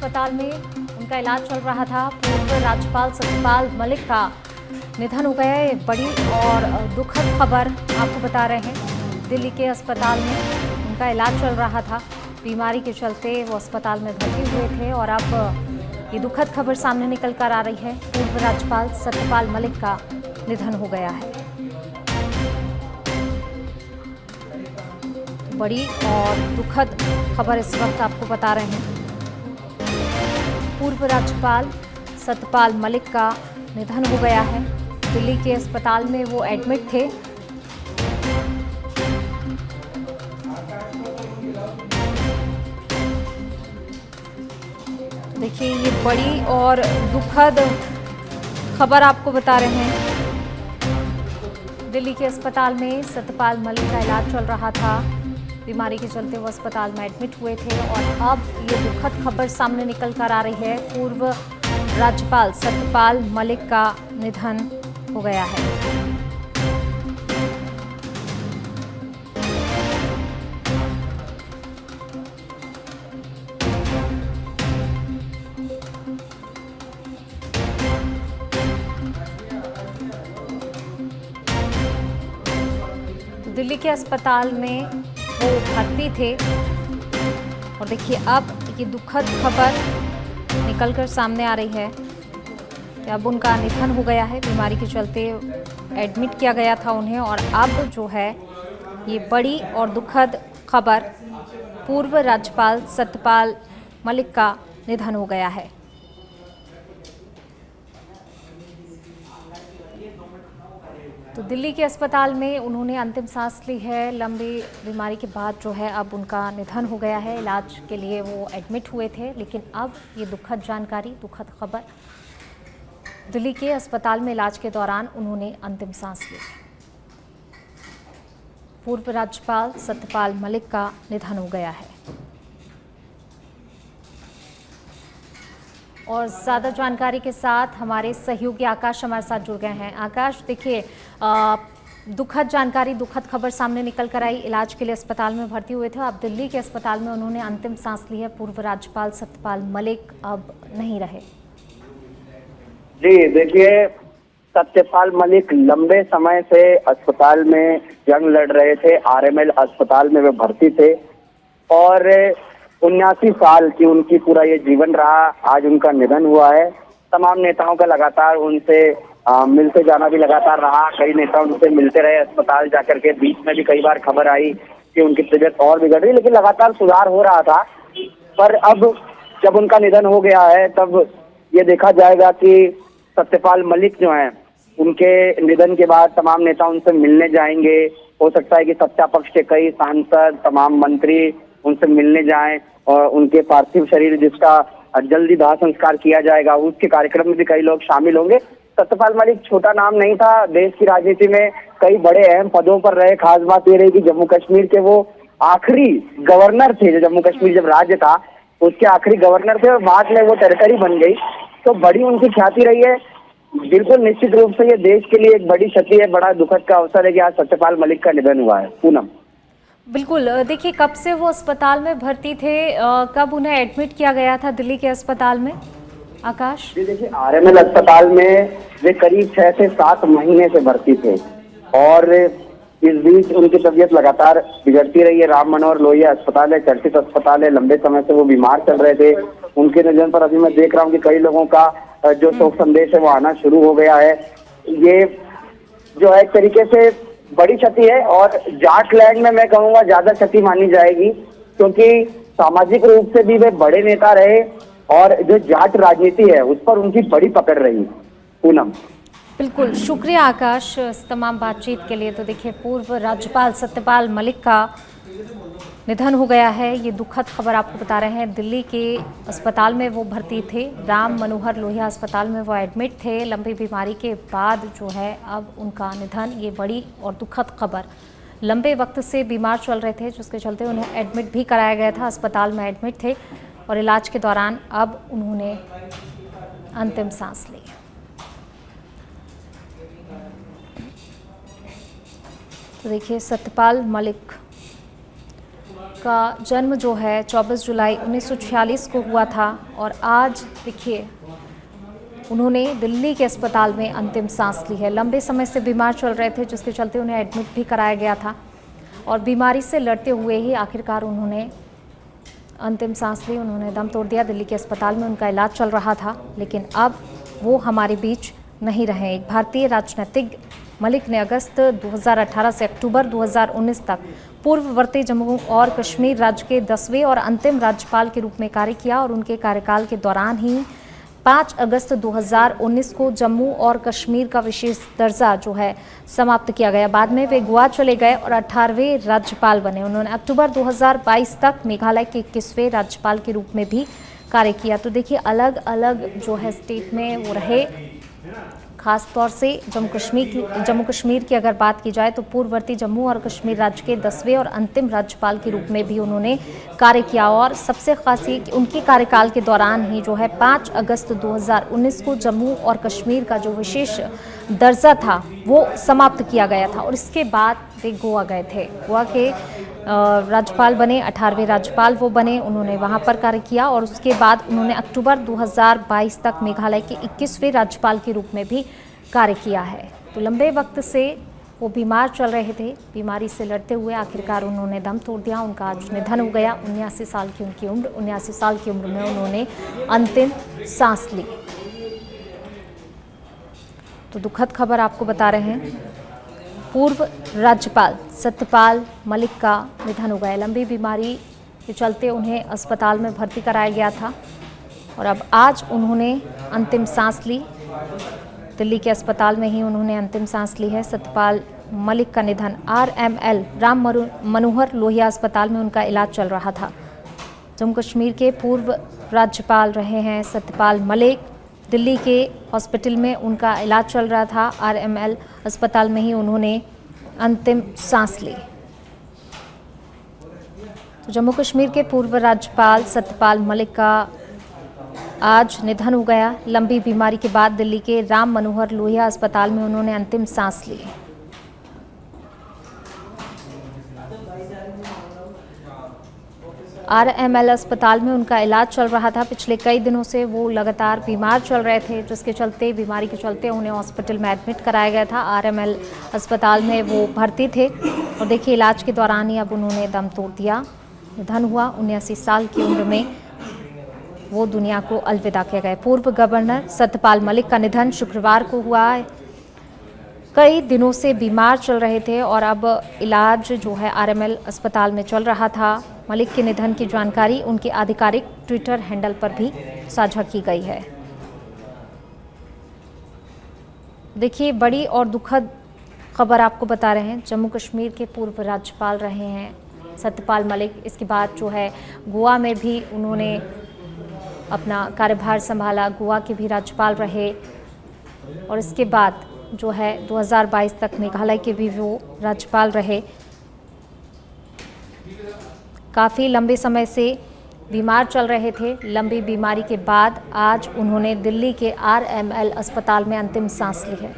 अस्पताल में उनका इलाज चल रहा था। पूर्व राज्यपाल सत्यपाल मलिक का निधन हो गया है। ये बड़ी और दुखद खबर आपको बता रहे हैं। दिल्ली के अस्पताल में उनका इलाज चल रहा था। बीमारी के चलते वो अस्पताल में भर्ती हुए थे और अब ये दुखद खबर सामने निकल कर आ रही है। पूर्व राज्यपाल सत्यपाल मलिक का निधन हो गया है। बड़ी और दुखद खबर इस वक्त आपको बता रहे हैं। पूर्व राज्यपाल सत्यपाल मलिक का निधन हो गया है। दिल्ली के अस्पताल में वो एडमिट थे। देखिए, ये बड़ी और दुखद खबर आपको बता रहे हैं। दिल्ली के अस्पताल में सत्यपाल मलिक का इलाज चल रहा था। बीमारी के चलते वो अस्पताल में एडमिट हुए थे और अब ये दुखद खबर सामने निकल कर आ रही है। पूर्व राज्यपाल सत्यपाल मलिक का निधन हो गया है। दिल्ली के अस्पताल में वो भर्ती थे और देखिए अब ये दुखद खबर निकलकर सामने आ रही है कि अब उनका निधन हो गया है। बीमारी के चलते एडमिट किया गया था उन्हें और अब जो है ये बड़ी और दुखद खबर, पूर्व राज्यपाल सत्यपाल मलिक का निधन हो गया है। तो दिल्ली के अस्पताल में उन्होंने अंतिम सांस ली है। लंबी बीमारी के बाद जो है अब उनका निधन हो गया है। इलाज के लिए वो एडमिट हुए थे, लेकिन अब ये दुखद जानकारी, दुखद खबर, दिल्ली के अस्पताल में इलाज के दौरान उन्होंने अंतिम सांस ली। पूर्व राज्यपाल सत्यपाल मलिक का निधन हो गया है। और ज़्यादा जानकारी के साथ हमारे सहयोगी आकाश हमारे साथ जुड़ गए हैं। आकाश, देखिए, दुखद जानकारी, दुखद खबर सामने निकल कर आई। इलाज के लिए अस्पताल में भर्ती हुए थे। अब दिल्ली के अस्पताल में उन्होंने अंतिम सांस ली है। पूर्व राज्यपाल सत्यपाल मलिक अब नहीं रहे। जी देखिए, सत्यपाल मलिक लंबे समय से अस्पताल में जंग लड़ रहे थे। आरएमएल अस्पताल में वे भर्ती थे और 79 साल की उनकी पूरा ये जीवन रहा। आज उनका निधन हुआ है। तमाम नेताओं का लगातार उनसे मिलते जाना भी लगातार रहा। कई नेता उनसे मिलते रहे अस्पताल जाकर के। बीच में भी कई बार खबर आई कि उनकी तबीयत और बिगड़ रही, लेकिन लगातार सुधार हो रहा था। पर अब जब उनका निधन हो गया है तब ये देखा जाएगा कि सत्यपाल मलिक जो हैं, उनके निधन के बाद तमाम नेता उनसे मिलने जाएंगे। हो सकता है कि सत्ता पक्ष के कई सांसद, तमाम मंत्री उनसे मिलने जाएं और उनके पार्थिव शरीर जिसका जल्दी दाह संस्कार किया जाएगा, उसके कार्यक्रम में भी कई लोग शामिल होंगे। सत्यपाल मलिक छोटा नाम नहीं था। देश की राजनीति में कई बड़े अहम पदों पर रहे। खास बात ये रही कि जम्मू कश्मीर के वो आखिरी गवर्नर थे। जो जम्मू कश्मीर जब राज्य था उसके आखिरी गवर्नर थे और बाद में वो टेरिटरी बन गई। तो बड़ी उनकी ख्याति रही है। बिल्कुल निश्चित रूप से ये देश के लिए एक बड़ी क्षति है। बड़ा दुखद का अवसर है कि आज सत्यपाल मलिक का निधन हुआ है। पूनम, बिल्कुल, देखिए, कब से वो अस्पताल में भर्ती थे, कब उन्हें एडमिट किया गया था दिल्ली के अस्पताल में? आकाश जी देखिए, आरएमएल अस्पताल में वे करीब 6 से 7 महीने से भर्ती थे और इस बीच उनकी तबीयत लगातार बिगड़ती रही है। राम मनोहर लोहिया अस्पताल है, चर्चित अस्पताल है। लंबे समय से वो बीमार चल रहे थे। उनके निधन पर अभी मैं देख रहा हूँ कि कई लोगों का जो शोक संदेश है वो आना शुरू हो गया है। ये जो है एक तरीके से बड़ी क्षति है और जाट लैंड में मैं कहूँगा ज्यादा क्षति मानी जाएगी, क्योंकि सामाजिक रूप से भी वे बड़े नेता रहे और जो जाट राजनीति है उस पर उनकी बड़ी पकड़ रही। पूनम, बिल्कुल, शुक्रिया आकाश इस तमाम बातचीत के लिए। तो देखिए, पूर्व राज्यपाल सत्यपाल मलिक का निधन हो गया है। ये दुखद खबर आपको बता रहे हैं। दिल्ली के अस्पताल में वो भर्ती थे। राम मनोहर लोहिया अस्पताल में वो एडमिट थे। लंबी बीमारी के बाद जो है अब उनका निधन, ये बड़ी और दुखद खबर। लंबे वक्त से बीमार चल रहे थे, जिसके चलते उन्हें एडमिट भी कराया गया था। अस्पताल में एडमिट थे और इलाज के दौरान अब उन्होंने अंतिम सांस ली। तो देखिए, सत्यपाल मलिक उनका जन्म जो है 24 जुलाई 1946 को हुआ था और आज देखिए उन्होंने दिल्ली के अस्पताल में अंतिम सांस ली है। लंबे समय से बीमार चल रहे थे, जिसके चलते उन्हें एडमिट भी कराया गया था और बीमारी से लड़ते हुए ही आखिरकार उन्होंने अंतिम सांस ली। उन्होंने दम तोड़ दिया। दिल्ली के अस्पताल में उनका इलाज चल रहा था, लेकिन अब वो हमारे बीच नहीं रहे। एक भारतीय राजनीतिज्ञ मलिक ने अगस्त 2018 से अक्टूबर 2019 तक पूर्ववर्ती जम्मू और कश्मीर राज्य के 10वें और अंतिम राज्यपाल के रूप में कार्य किया और उनके कार्यकाल के दौरान ही 5 अगस्त 2019 को जम्मू और कश्मीर का विशेष दर्जा जो है समाप्त किया गया। बाद में वे गोवा चले गए और 18वें राज्यपाल बने। उन्होंने अक्टूबर 2022 तक मेघालय के 21वें राज्यपाल के रूप में भी कार्य किया। तो देखिए अलग अलग जो है स्टेट में वो रहे। खास तौर से जम्मू कश्मीर की अगर बात की जाए तो पूर्ववर्ती जम्मू और कश्मीर राज्य के 10वें और अंतिम राज्यपाल के रूप में भी उन्होंने कार्य किया और सबसे खास ये कि उनके कार्यकाल के दौरान ही जो है 5 अगस्त 2019 को जम्मू और कश्मीर का जो विशेष दर्जा था वो समाप्त किया गया था और इसके बाद वे गोवा गए थे। गोवा के राज्यपाल बने, 18वें राज्यपाल वो बने। उन्होंने वहां पर कार्य किया और उसके बाद उन्होंने अक्टूबर 2022 तक मेघालय के 21वें राज्यपाल के रूप में भी कार्य किया है। तो लंबे वक्त से वो बीमार चल रहे थे। बीमारी से लड़ते हुए आखिरकार उन्होंने दम तोड़ दिया। उनका आज निधन हो गया। 79 साल की उनकी उम्र। 79 साल की उम्र में उन्होंने अंतिम सांस ली। तो दुखद खबर आपको बता रहे हैं, पूर्व राज्यपाल सत्यपाल मलिक का निधन हो गया। लंबी बीमारी के चलते उन्हें अस्पताल में भर्ती कराया गया था और अब आज उन्होंने अंतिम सांस ली। दिल्ली के अस्पताल में ही उन्होंने अंतिम सांस ली है। सत्यपाल मलिक का निधन RML राम मनोहर लोहिया अस्पताल में उनका इलाज चल रहा था। जम्मू कश्मीर के पूर्व राज्यपाल रहे हैं सत्यपाल मलिक। दिल्ली के हॉस्पिटल में उनका इलाज चल रहा था। RML अस्पताल में ही उन्होंने अंतिम सांस ली। तो जम्मू कश्मीर के पूर्व राज्यपाल सत्यपाल मलिक का आज निधन हो गया। लंबी बीमारी के बाद दिल्ली के राम मनोहर लोहिया अस्पताल में उन्होंने अंतिम सांस ली। RML अस्पताल में उनका इलाज चल रहा था। पिछले कई दिनों से वो लगातार बीमार चल रहे थे, जिसके चलते बीमारी के चलते उन्हें हॉस्पिटल में एडमिट कराया गया था। RML अस्पताल में वो भर्ती थे और देखिए इलाज के दौरान ही अब उन्होंने दम तोड़ दिया। निधन हुआ। 79 साल की उम्र में वो दुनिया को अलविदा किया गया। पूर्व गवर्नर सत्यपाल मलिक का निधन शुक्रवार को हुआ है। कई दिनों से बीमार चल रहे थे और अब इलाज जो है RML अस्पताल में चल रहा था। मलिक के निधन की जानकारी उनके आधिकारिक ट्विटर हैंडल पर भी साझा की गई है। देखिए बड़ी और दुखद खबर आपको बता रहे हैं। जम्मू कश्मीर के पूर्व राज्यपाल रहे हैं सत्यपाल मलिक। इसके बाद जो है गोवा में भी उन्होंने अपना कार्यभार संभाला। गोवा के भी राज्यपाल रहे और इसके बाद जो है 2022 तक मेघालय के भी वो राज्यपाल रहे। काफ़ी लंबे समय से बीमार चल रहे थे। लंबी बीमारी के बाद आज उन्होंने दिल्ली के RML अस्पताल में अंतिम सांस ली है।